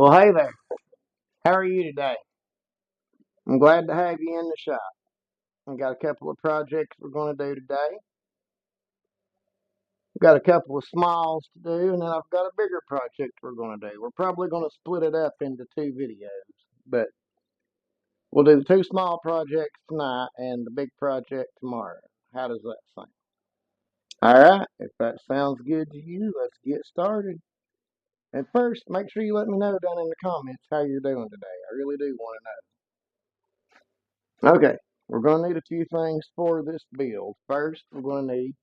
Well, hey there. How are you today? I'm glad to have you in the shop. I've got a couple of projects we're going to do today. I've got a couple of smalls to do, and then I've got a bigger project we're going to do. We're probably going to split it up into two videos, but we'll do the two small projects tonight and the big project tomorrow. How does that sound? All right, if that sounds good to you, let's get started. And first, make sure you let me know down in the comments how you're doing today. I really do want to know. Okay, we're going to need a few things for this build. First, we're going to need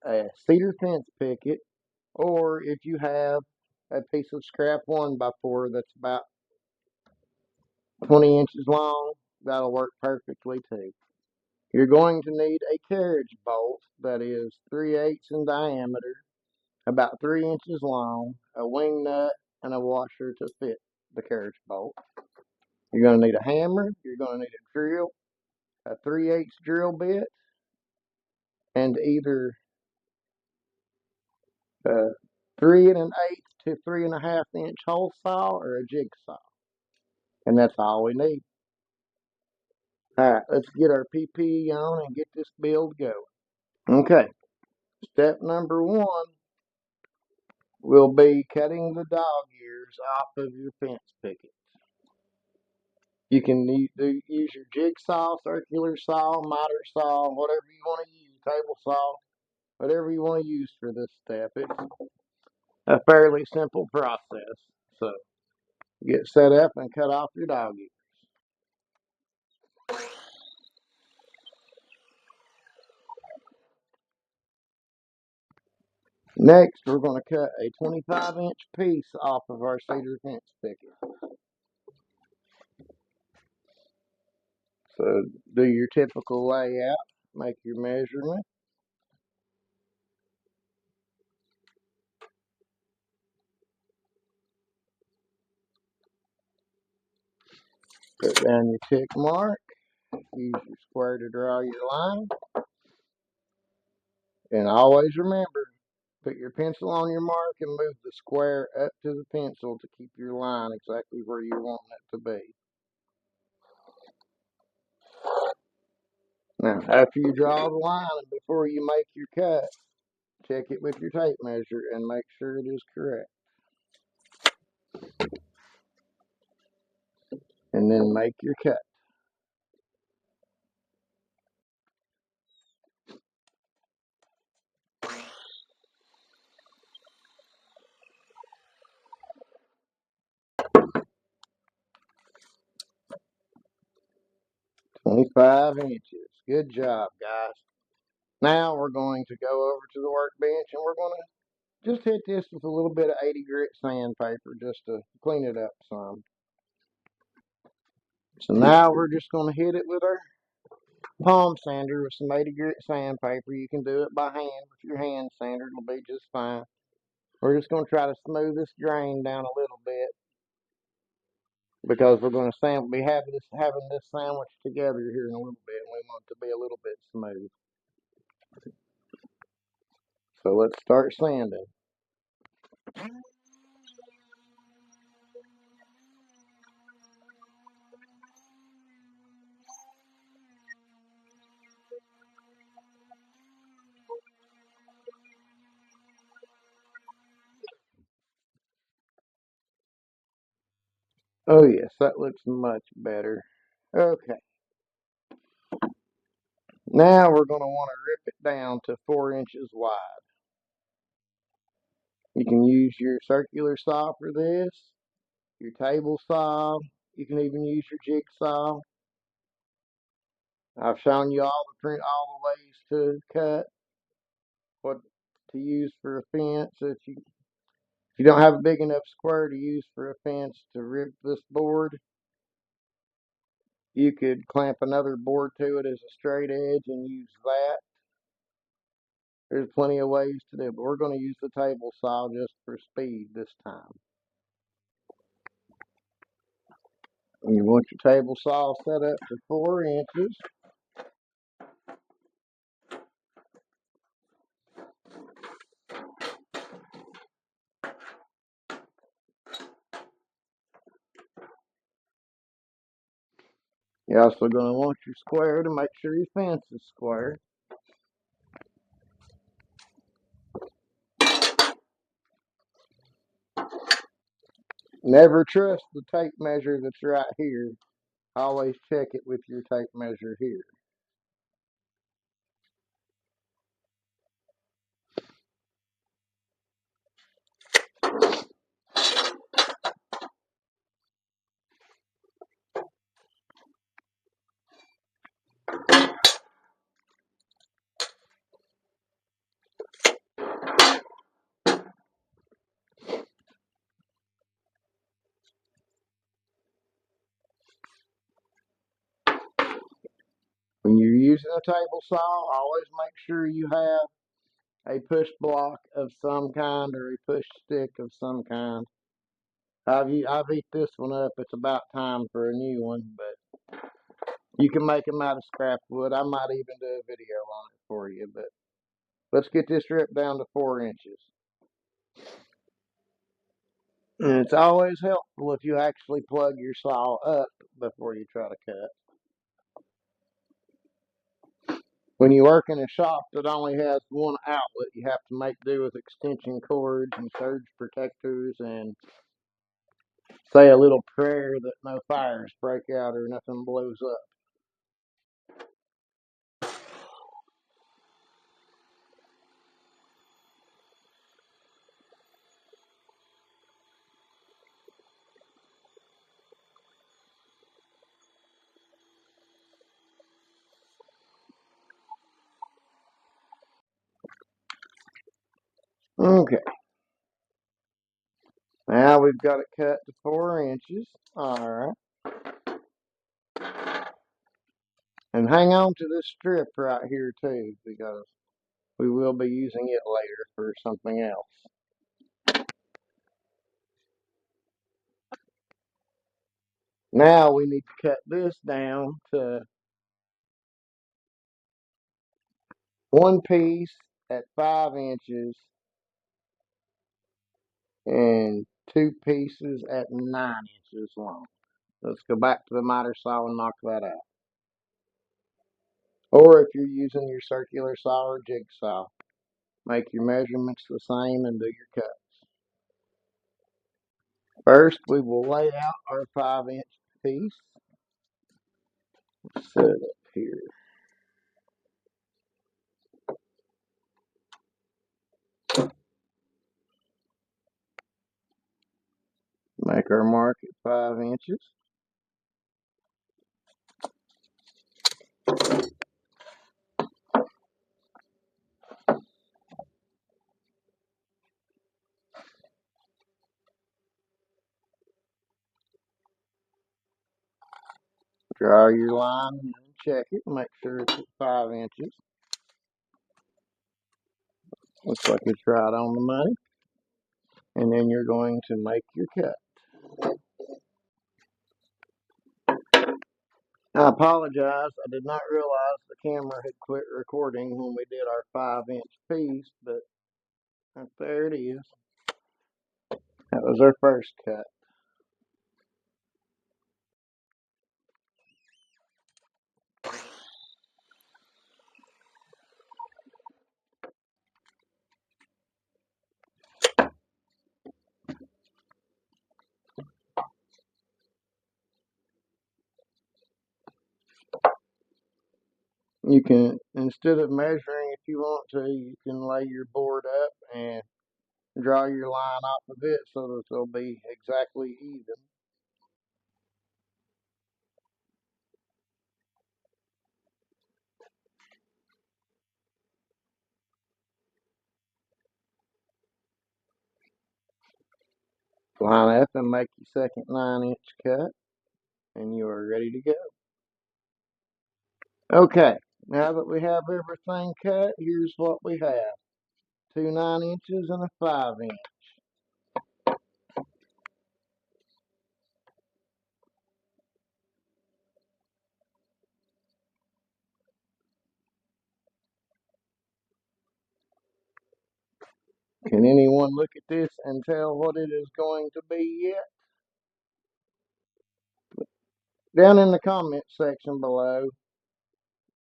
a cedar fence picket, or if you have a piece of scrap 1x4 that's about 20 inches long, that'll work perfectly too. You're going to need a carriage bolt that is 3/8 in diameter, about 3 inches long, a wing nut, and a washer to fit the carriage bolt. You're going to need a hammer, you're going to need a drill, a 3/8 drill bit, and either 3 1/8 to 3.5 inch hole saw or a jigsaw. And that's all we need. Alright, let's get our PPE on and get this build going. Okay, step number one will be cutting the dog ears off of your fence pickets. You can use your jigsaw, circular saw, miter saw, whatever you want to use, table saw, whatever you want to use for this step. It's a fairly simple process. So get set up and cut off your dog ears. Next, we're going to cut a 25-inch piece off of our cedar fence picket. So do your typical layout, make your measurement. Put down your tick mark. Use your square to draw your line. And always remember, put your pencil on your mark and move the square up to the pencil to keep your line exactly where you want it to be. Now, after you draw the line and before you make your cut, check it with your tape measure and make sure it is correct. And then make your cut. "25 inches. Good job, guys. Now we're going to go over to the workbench and we're going to just hit this with a little bit of 80 grit sandpaper just to clean it up some. So now we're just going to hit it with our palm sander with some 80 grit sandpaper. You can do it by hand with your hand sander. It'll be just fine. We're just going to try to smooth this drain down a little bit because we're going to be having this sandwich together here in a little bit, and we want it to be a little bit smooth. So let's start sanding. Oh yes, that looks much better. Okay. Now we're going to want to rip it down to 4 inches wide. You can use your circular saw for this, your table saw. You can even use your jigsaw. I've shown you all the ways to cut, what to use for a fence. If you don't have a big enough square to use for a fence to rip this board, you could clamp another board to it as a straight edge and use that. There's plenty of ways to do it, but we're going to use the table saw just for speed this time. And you want your table saw set up to 4 inches. You're also going to want your square to make sure your fence is square. Never trust the tape measure that's right here. Always check it with your tape measure here. When you're using a table saw, always make sure you have a push block of some kind or a push stick of some kind. I've eat this one up. It's about time for a new one, but you can make them out of scrap wood. I might even do a video on it for you, but let's get this ripped down to 4 inches. And it's always helpful if you actually plug your saw up before you try to cut. When you work in a shop that only has one outlet, you have to make do with extension cords and surge protectors and say a little prayer that no fires break out or nothing blows up. Okay, now we've got it cut to 4 inches. All right, and hang on to this strip right here too, because we will be using it later for something else. Now we need to cut this down to one piece at 5 inches and two pieces at 9 inches long. Let's go back to the miter saw and knock that out. Or if you're using your circular saw or jigsaw, make your measurements the same and do your cuts. First, we will lay out our 5 inch piece. Set it up here. Make our mark at 5 inches. Draw your line and check it. Make sure it's at 5 inches. Looks like it's right on the money. And then you're going to make your cut. I apologize. I did not realize the camera had quit recording when we did our 5 inch piece, but there it is. That was our first cut. You can, instead of measuring if you want to, you can lay your board up and draw your line off of it so that they'll be exactly even. Line up and make your second 9 inch cut, and you are ready to go. Okay, now that we have everything cut, here's what we have. Two 9 inches and a 5 inch. Can anyone look at this and tell what it is going to be yet? Down in the comment section below,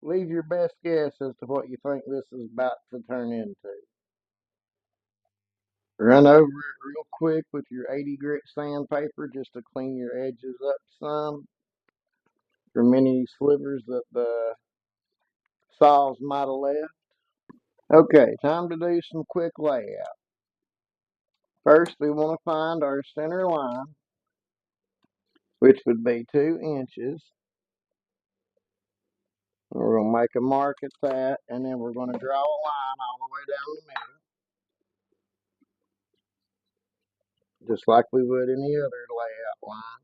leave your best guess as to what you think this is about to turn into. Run over it real quick with your 80 grit sandpaper just to clean your edges up some from any slivers that the saws might have left. Okay, time to do some quick layout. First, we want to find our center line, which would be 2 inches. We're going to make a mark at that, and then we're going to draw a line all the way down the middle, just like we would any other layout line.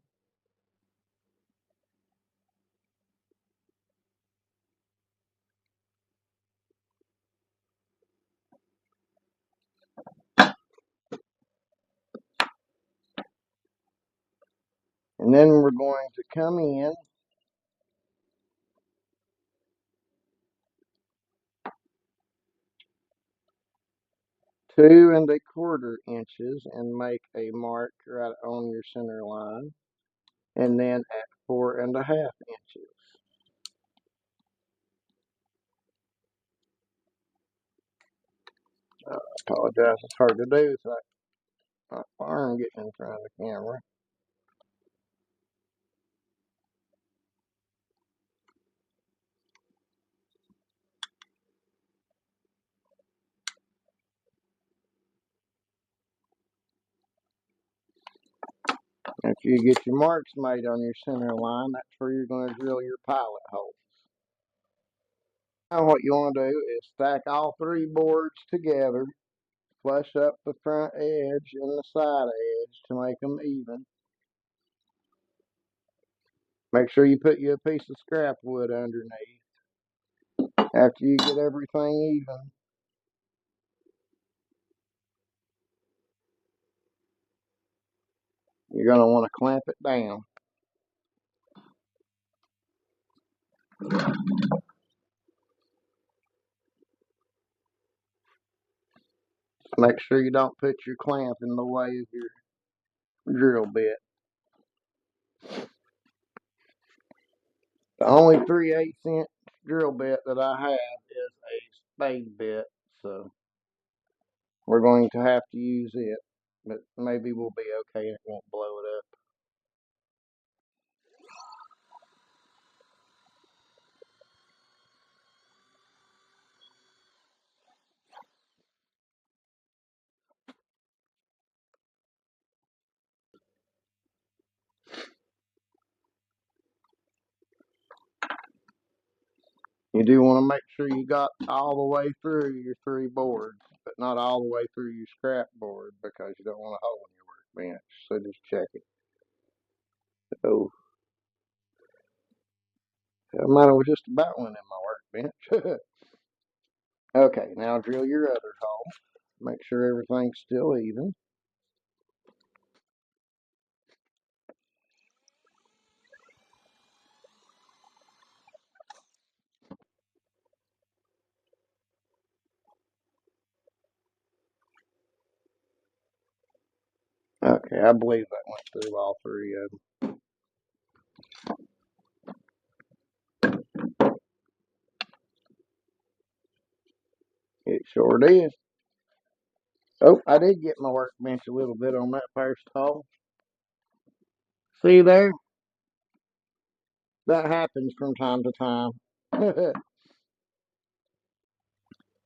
And then we're going to come in 2¼ inches and make a mark right on your center line, and then at 4½ inches. I apologize, it's hard to do. It's like my arm getting in front of the camera. After you get your marks made on your center line, that's where you're going to drill your pilot holes. Now what you want to do is stack all 3 boards together, flush up the front edge and the side edge to make them even. Make sure you put you a piece of scrap wood underneath. After you get everything even, you're going to want to clamp it down. Make sure you don't put your clamp in the way of your drill bit. The only 3/8 inch drill bit that I have is a spade bit, so we're going to have to use it, but maybe we'll be okay and it won't blow it up. You do want to make sure you got all the way through your 3 boards, but not all the way through your scrap board because you don't want a hole in your workbench, so just check it. Oh, mine was just about one in my workbench. Okay, now drill your other hole. Make sure everything's still even. Okay, I believe that went through all 3 of them. It sure did. Oh, I did get my workbench a little bit on that first hole. See there? That happens from time to time.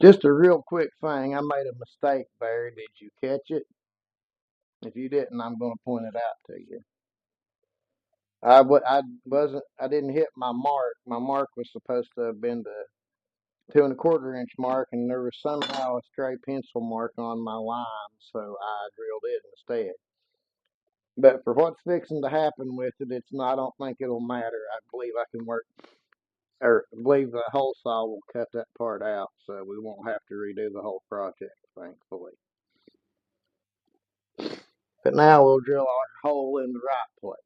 Just a real quick thing. I made a mistake there. Did you catch it? If you didn't, I'm going to point it out to you. I didn't hit my mark. My mark was supposed to have been the 2¼ inch mark, and there was somehow a stray pencil mark on my line, so I drilled it instead. But for what's fixing to happen with it, it's not. I don't think it'll matter. I believe I can work, or I believe the hole saw will cut that part out, so we won't have to redo the whole project, thankfully. But now we'll drill our hole in the right place.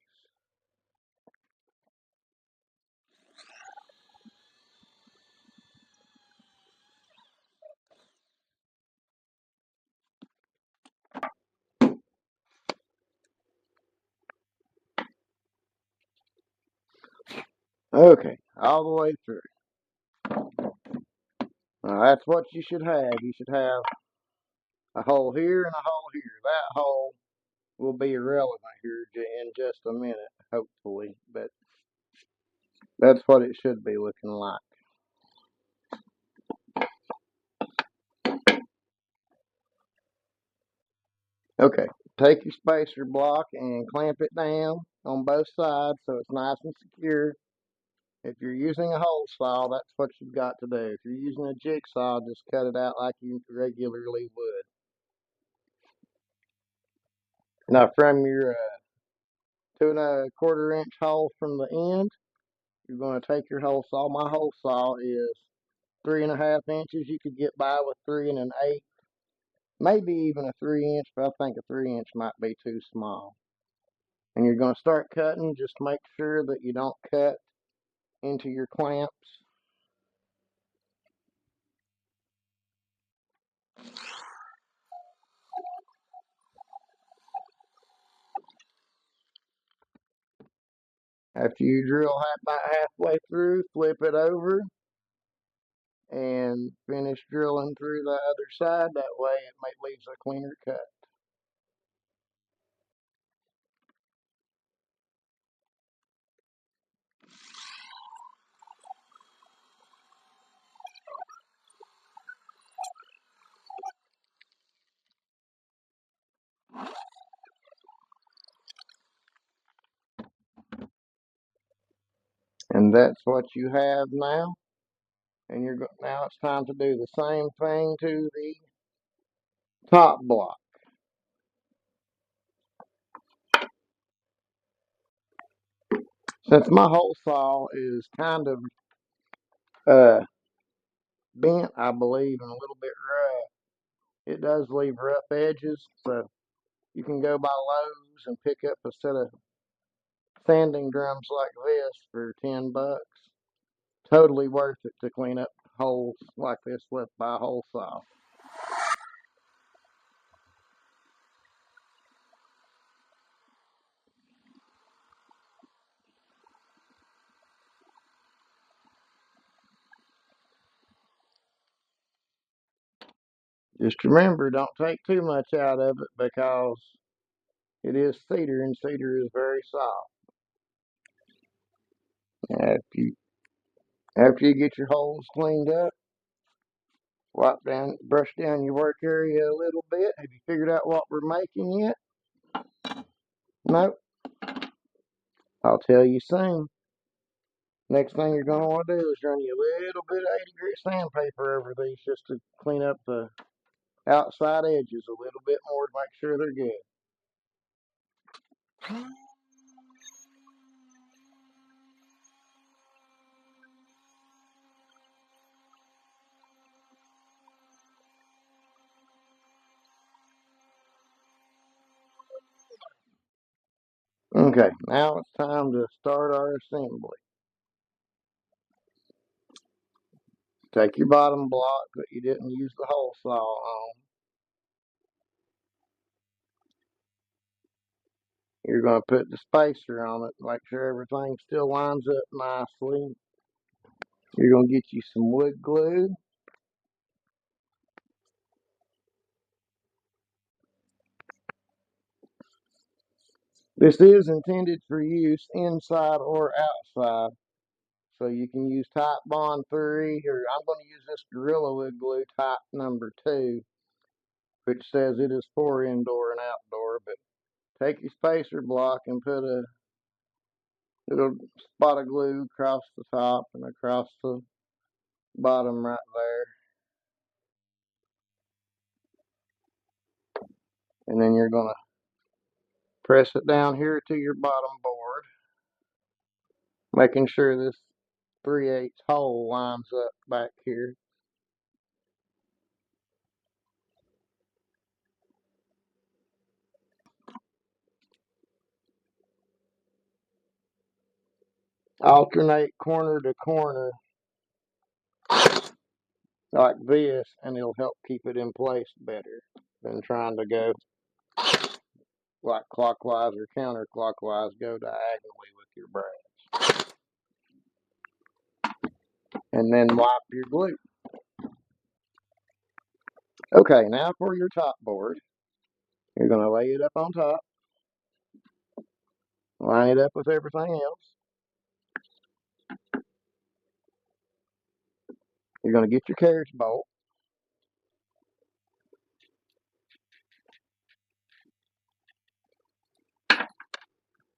Okay, all the way through. Now that's what you should have. You should have a hole here and a hole here. That hole will be irrelevant here in just a minute, hopefully. But that's what it should be looking like. Okay, take your spacer block and clamp it down on both sides so it's nice and secure. If you're using a hole saw, that's what you've got to do. If you're using a jigsaw, just cut it out like you regularly would. Now, from your 2¼ inch hole from the end, you're going to take your hole saw. My hole saw is 3½ inches. You could get by with 3 1/8, maybe even a 3 inch, but I think a 3 inch might be too small. And you're going to start cutting. Just make sure that you don't cut into your clamps. After you drill about halfway through, flip it over and finish drilling through the other side. That way it leaves a cleaner cut. And that's what you have now. And now it's time to do the same thing to the top block. Since my hole saw is kind of uh, bent, I believe, and a little bit rough, it does leave rough edges. So you can go by Lowe's and pick up a set of sanding drums like this for $10. Totally worth it to clean up holes like this left by a hole saw. Just remember, don't take too much out of it because it is cedar and cedar is very soft. After you, after you get your holes cleaned up, brush down your work area a little bit. Have you figured out what we're making yet? Nope. I'll tell you soon. Next thing you're going to want to do is run you a little bit of 80 grit sandpaper over these just to clean up the outside edges a little bit more to make sure they're good. Okay, now it's time to start our assembly. Take your bottom block that you didn't use the hole saw on. You're going to put the spacer on it, make sure everything still lines up nicely. You're going to get you some wood glue. This is intended for use inside or outside. So you can use Titebond 3, or I'm going to use this Gorilla Wood Glue type number 2, which says it is for indoor and outdoor. But take your spacer block and put a little spot of glue across the top and across the bottom right there. And then you're going to press it down here to your bottom board, making sure this 3/8 hole lines up back here. Alternate corner to corner like this, and it'll help keep it in place better than trying to go like clockwise or counterclockwise, go diagonally with your braid. and then wipe your glue. Okay, now for your top board, you're going to lay it up on top, line it up with everything else. You're going to get your carriage bolt,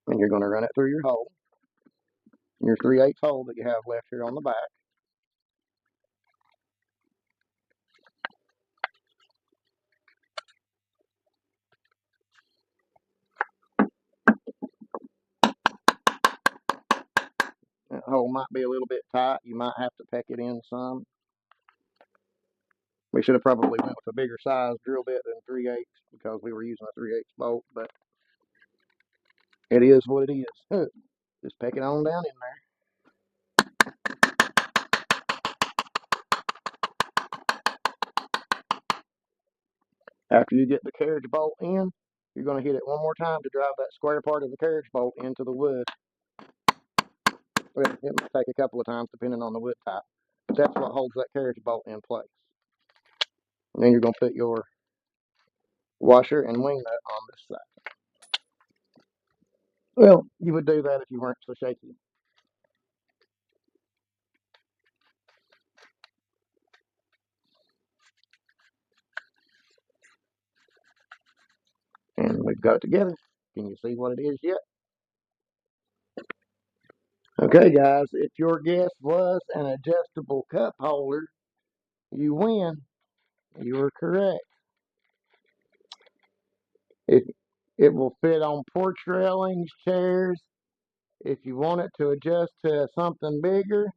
and you're going to run it through your hole, your 3/8 hole that you have left here on the back. That hole might be a little bit tight. You might have to peck it in some. We should have probably went with a bigger size drill bit than 3/8 because we were using a 3/8 bolt, but it is what it is. Just peck it on down in there. After you get the carriage bolt in, you're going to hit it one more time to drive that square part of the carriage bolt into the wood. It might take a couple of times depending on the wood type, but that's what holds that carriage bolt in place. And then you're going to put your washer and wing nut on this side. Well, you would do that if you weren't so shaky. And we've got it together. Can you see what it is yet? Okay, guys, if your guess was an adjustable cup holder, you win. You were correct. It will fit on porch railings, chairs. If you want it to adjust to something bigger,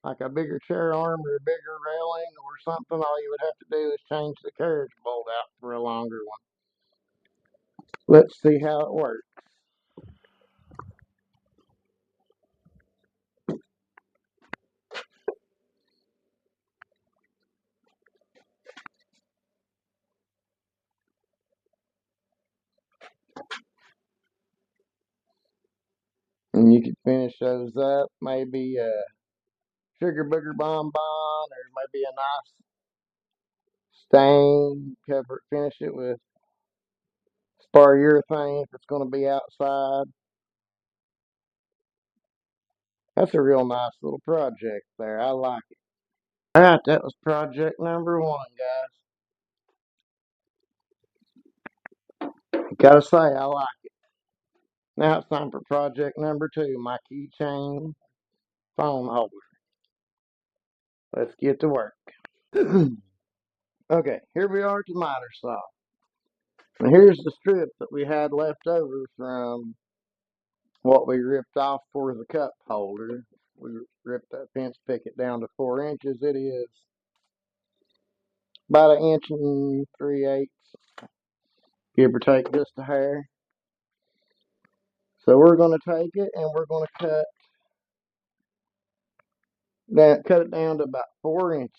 like a bigger chair arm or a bigger railing or something, all you would have to do is change the carriage bolt out for a longer one. Let's see how it works. And you could finish those up, maybe a sugar booger bonbon or maybe a nice stain, finish it with spar urethane if it's going to be outside. That's a real nice little project there. I like it. All right, that was project number 1, guys. Gotta say, I like it. Now it's time for project number 2, my keychain phone holder. Let's get to work. Okay, here we are at the miter saw. And here's the strip that we had left over from what we ripped off for the cup holder. We ripped that fence picket down to 4 inches. It is about 1 3/8, give or take just a hair. So we're going to take it and we're going to cut it down to about 4 inches.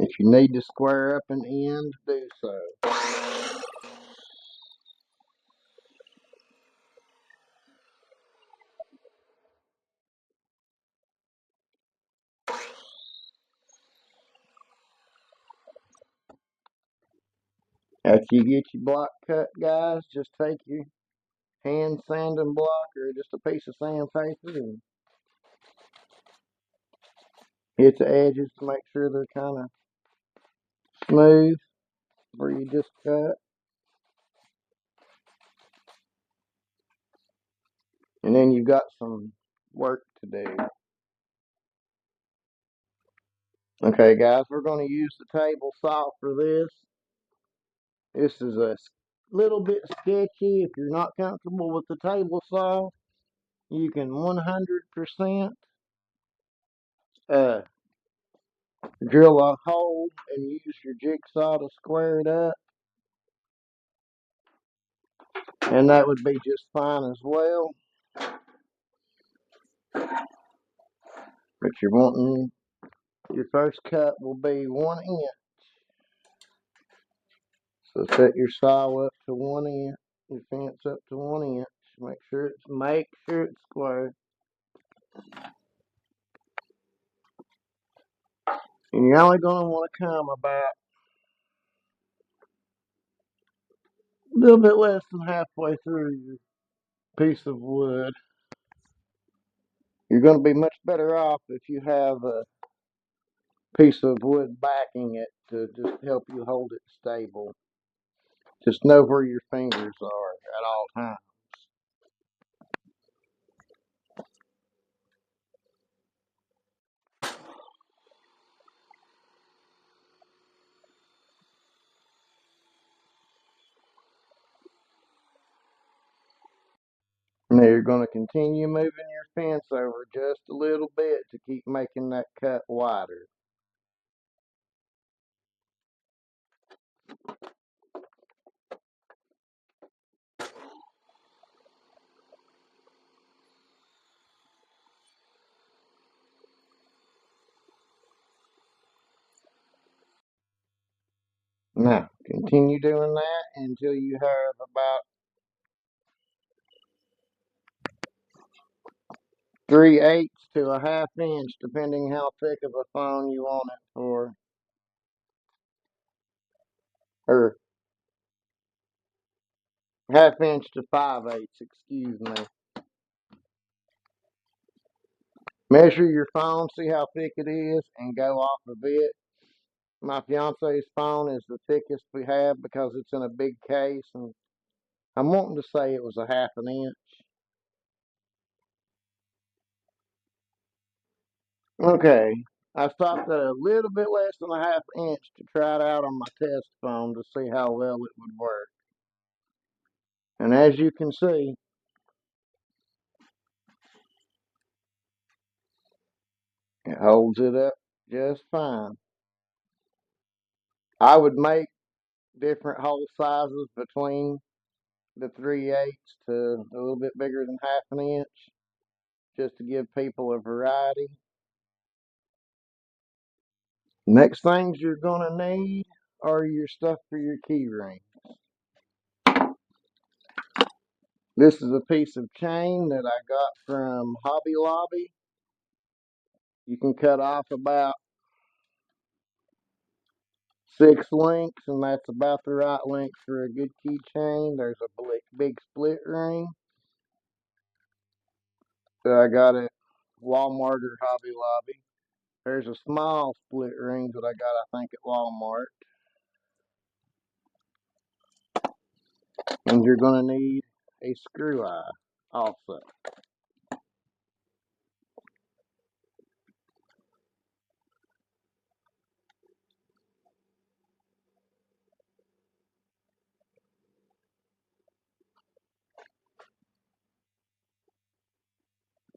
If you need to square up an end, do so. After you get your block cut, guys, just take your hand sanding block or just a piece of sandpaper and hit the edges to make sure they're kind of smooth where you just cut. And then you've got some work to do. Okay, guys, we're going to use the table saw for this. This is a little bit sketchy. If you're not comfortable with the table saw, you can 100% drill a hole and use your jigsaw to square it up. And that would be just fine as well. But your first cut will be 1 inch. So set your saw up to 1 inch, your fence up to 1 inch. Make sure it's square. And you're only going to want to come about a little bit less than halfway through your piece of wood. You're going to be much better off if you have a piece of wood backing it to just help you hold it stable. Just know where your fingers are at all times. Now you're going to continue moving your fence over just a little bit to keep making that cut wider. Now, continue doing that until you have about 3/8 to a half inch, depending how thick of a phone you want it for, or half inch to 5/8, excuse me. Measure your phone, see how thick it is, and go off of it. My fiance's phone is the thickest we have because it's in a big case, and I'm wanting to say it was a half an inch. Okay, I stopped at a little bit less than a half inch to try it out on my test phone to see how well it would work. And as you can see, it holds it up just fine. I would make different hole sizes between the 3/8 to a little bit bigger than half an inch just to give people a variety. Next things you're going to need are your stuff for your key ring. This is a piece of chain that I got from Hobby Lobby. You can cut off about 6 links, and that's about the right length for a good keychain. There's a big split ring that I got at Walmart or Hobby Lobby. There's a small split ring that I got, I think, at Walmart. And you're going to need a screw eye also.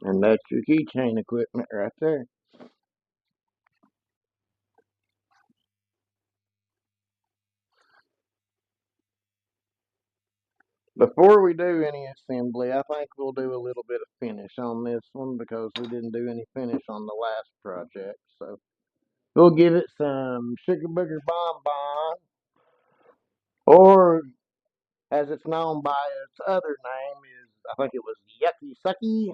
And that's your keychain equipment right there. Before we do any assembly, I think we'll do a little bit of finish on this one because we didn't do any finish on the last project. So we'll give it some sugar booger bonbon, or as it's known by its other name, is I think it was yucky sucky.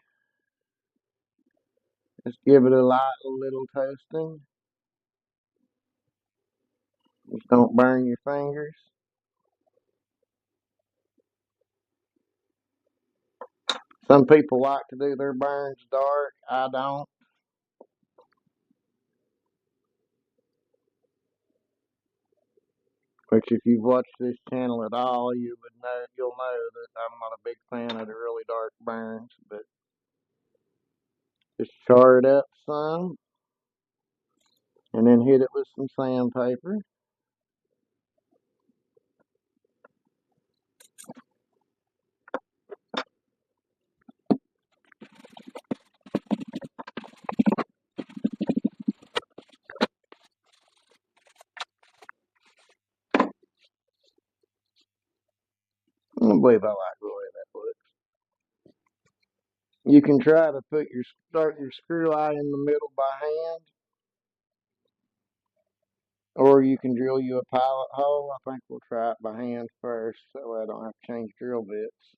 Just give it a light little toasting. Just don't burn your fingers. Some people like to do their burns dark. I don't. Which, if you've watched this channel at all, you'll know that I'm not a big fan of the really dark burns. But just char it up some, and then hit it with some sandpaper. I believe I like the way that looks. You can try to start your screw eye in the middle by hand, or you can drill you a pilot hole. I think we'll try it by hand first, so I don't have to change drill bits.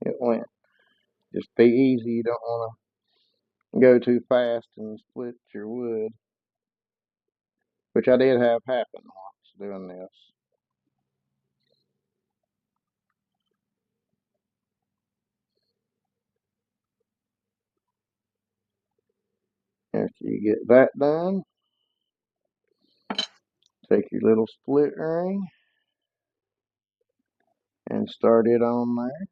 It went. Just be easy. You don't want to go too fast and split your wood, which I did have happen once doing this. After you get that done, take your little split ring and start it on there.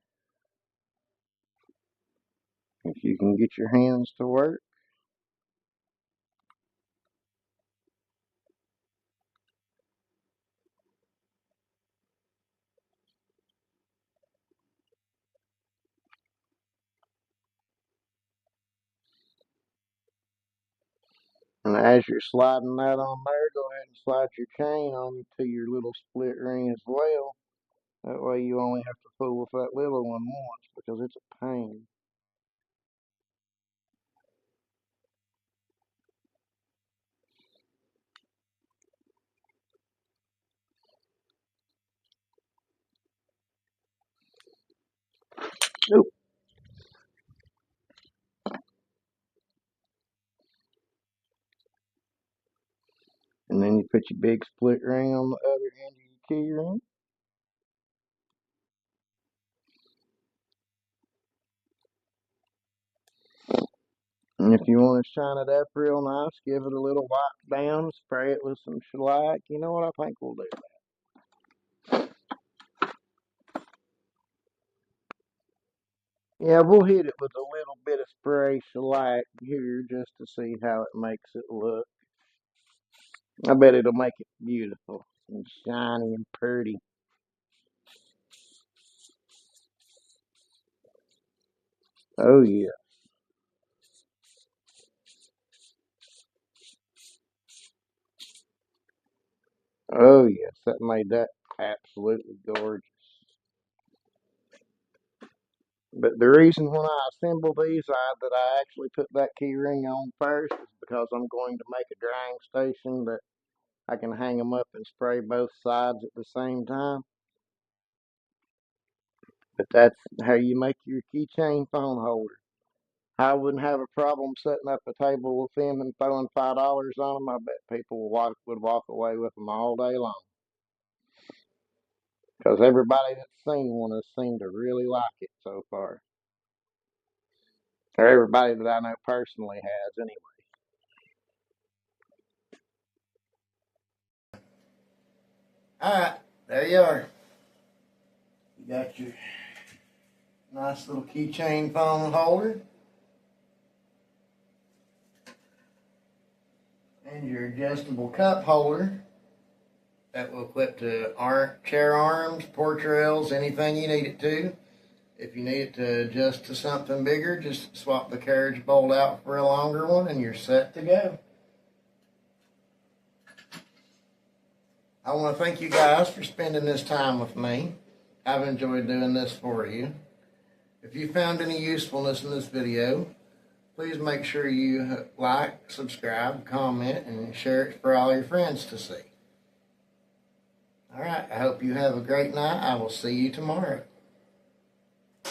If you can get your hands to work. And as you're sliding that on there, go ahead and slide your chain on to your little split ring as well. That way you only have to fool with that little one once because it's a pain. Nope. And then you put your big split ring on the other end of your key ring. And if you want to shine it up real nice, give it a little wipe down, spray it with some shellac. You know what I think we'll do? Yeah, we'll hit it with a little bit of spray shellac here just to see how it makes it look. I bet it'll make it beautiful and shiny and pretty. Oh yeah. Oh yes, that made that absolutely gorgeous. But the reason when I assemble these, that I actually put that key ring on first is because I'm going to make a drying station that I can hang them up and spray both sides at the same time. But that's how you make your keychain phone holder. I wouldn't have a problem setting up a table with them and throwing $5 on them. I bet people would walk away with them all day long. Because everybody that's seen one has seemed to really like it so far. Or everybody that I know personally has, anyway. Alright, there you are. You got your nice little keychain phone holder. And your adjustable cup holder that will clip to chair arms, porch rails, anything you need it to. If you need it to adjust to something bigger, just swap the carriage bolt out for a longer one and you're set to go. I want to thank you guys for spending this time with me. I've enjoyed doing this for you. If you found any usefulness in this video, please make sure you like, subscribe, comment, and share it for all your friends to see. All right, I hope you have a great night. I will see you tomorrow.